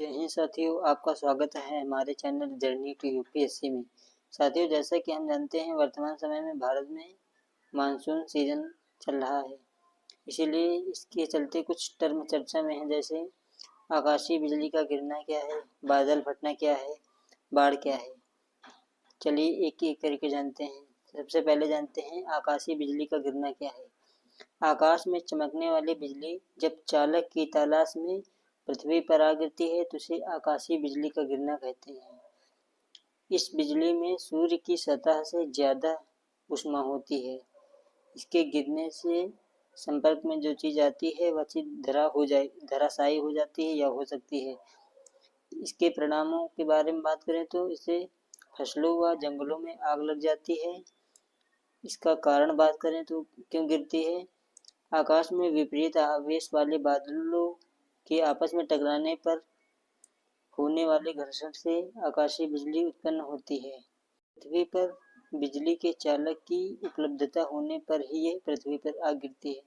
जय हिंद साथियों, आपका स्वागत है हमारे चैनल जर्नी टू यूपीएससी में। साथियों, जैसा कि हम जानते हैं वर्तमान समय में भारत में मानसून सीजन चल रहा है, इसीलिए इसके चलते कुछ टर्म चर्चा में है, जैसे आकाशीय बिजली का गिरना क्या है, बादल फटना क्या है, बाढ़ क्या है। चलिए एक एक करके जानते हैं। सबसे पहले जानते हैं आकाशीय बिजली का गिरना क्या है। आकाश में चमकने वाली बिजली जब चालक की तलाश में पृथ्वी पर आ गिरती है तो उसे आकाशीय बिजली का गिरना कहते हैं। इस बिजली में सूर्य की सतह से ज़्यादा ऊष्मा होती है। इसके गिरने से संपर्क में जो चीज़ आती है वह चीज़ धराशायी हो जाती है या हो सकती है। इसके परिणामों के बारे में बात करें तो इससे फसलों व जंगलों में आग लग जाती है। इसका कारण बात करें तो क्यों गिरती है। आकाश में विपरीत आवेश वाले बादलों के आपस में टकराने पर होने वाले घर्षण से आकाशीय बिजली उत्पन्न होती है। पृथ्वी पर बिजली के चालक की उपलब्धता होने पर ही यह पृथ्वी पर आ गिरती है।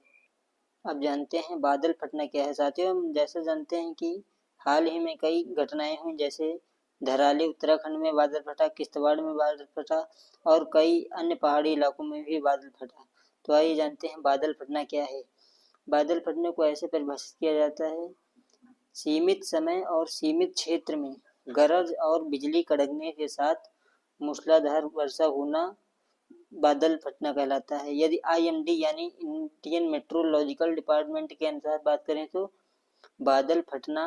अब जानते हैं बादल फटना क्या है। साथियों, हम जैसे जानते हैं कि हाल ही में कई घटनाएं हुई, जैसे धराली उत्तराखंड में बादल फटा, किश्तवाड़ में बादल फटा और कई अन्य पहाड़ी इलाकों में भी बादल फटा। तो आइए जानते हैं बादल फटना क्या है। बादल फटने को ऐसे परिभाषित किया जाता है, सीमित समय और सीमित क्षेत्र में गरज और बिजली कड़कने के साथ मूसलाधार वर्षा होना बादल फटना कहलाता है। यदि IMD यानी इंडियन मेट्रोलॉजिकल डिपार्टमेंट के अनुसार बात करें तो बादल फटना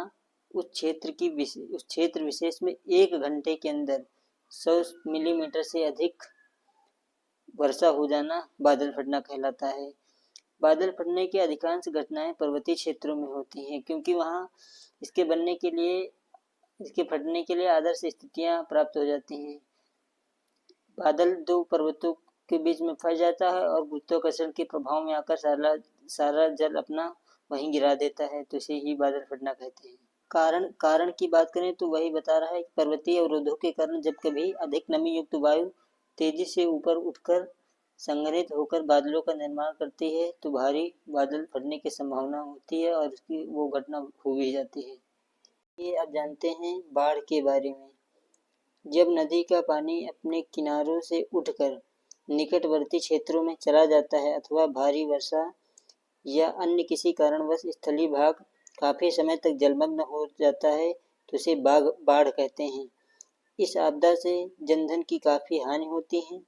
उस क्षेत्र विशेष में 1 घंटे के अंदर 100 मिलीमीटर से अधिक वर्षा हो जाना बादल फटना कहलाता है। बादल फटने की अधिकांश घटनाएं पर्वतीय क्षेत्रों में होती हैं, क्योंकि वहां इसके फटने के लिए आदर्श स्थितियां प्राप्त हो जाती हैं। बादल दो पर्वतों के बीच में फंस जाता है और गुरुत्वाकर्षण के प्रभाव में आकर सारा जल अपना वहीं गिरा देता है, तो इसे ही बादल फटना कहते हैं। कारण की बात करें तो वही बता रहा है कि पर्वतीय अवरोधों के कारण जब कभी अधिक नमी युक्त वायु तेजी से ऊपर उठकर संग्रहित होकर बादलों का निर्माण करती है तो भारी बादल फटने की संभावना होती है और उसकी वो घटना हो भी जाती है। ये अब जानते हैं बाढ़ के बारे में। जब नदी का पानी अपने किनारों से उठकर निकटवर्ती क्षेत्रों में चला जाता है अथवा भारी वर्षा या अन्य किसी कारणवश स्थलीय भाग काफी समय तक जलमग्न हो जाता है तो उसे बाढ़ कहते हैं। इस आपदा से जनधन की काफी हानि होती है,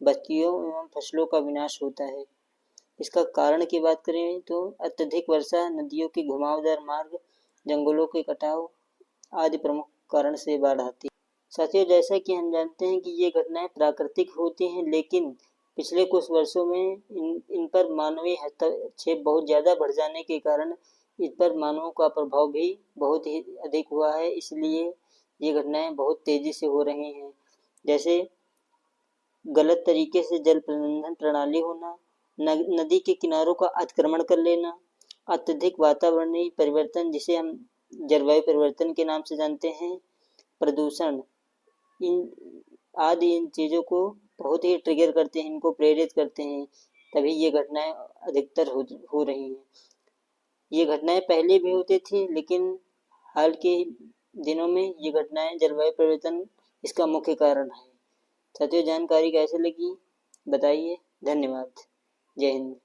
बस्तियों एवं फसलों का विनाश होता है। इसका कारण की बात करें तो अत्यधिक वर्षा, नदियों के घुमावदार मार्ग, जंगलों के कटाव आदि प्रमुख कारण से बाढ़ आती है। साथियों, जैसा कि हम जानते हैं कि ये घटनाएं प्राकृतिक होती हैं, लेकिन पिछले कुछ वर्षों में इन पर मानवीय हस्तक्षेप बहुत ज़्यादा बढ़ जाने के कारण इस पर मानवों का प्रभाव भी बहुत ही अधिक हुआ है। इसलिए ये घटनाएं बहुत तेजी से हो रही हैं, जैसे गलत तरीके से जल प्रबंधन प्रणाली होना, नदी के किनारों का अतिक्रमण कर लेना, अत्यधिक वातावरणीय परिवर्तन जिसे हम जलवायु परिवर्तन के नाम से जानते हैं, प्रदूषण, इन चीज़ों को बहुत ही ट्रिगर करते हैं, इनको प्रेरित करते हैं, तभी ये घटनाएं अधिकतर हो रही हैं। ये घटनाएं पहले भी होती थी, लेकिन हाल के दिनों में ये घटनाएं जलवायु परिवर्तन इसका मुख्य कारण है। साथियों, जानकारी कैसे लगी बताइए। धन्यवाद। जय हिंद।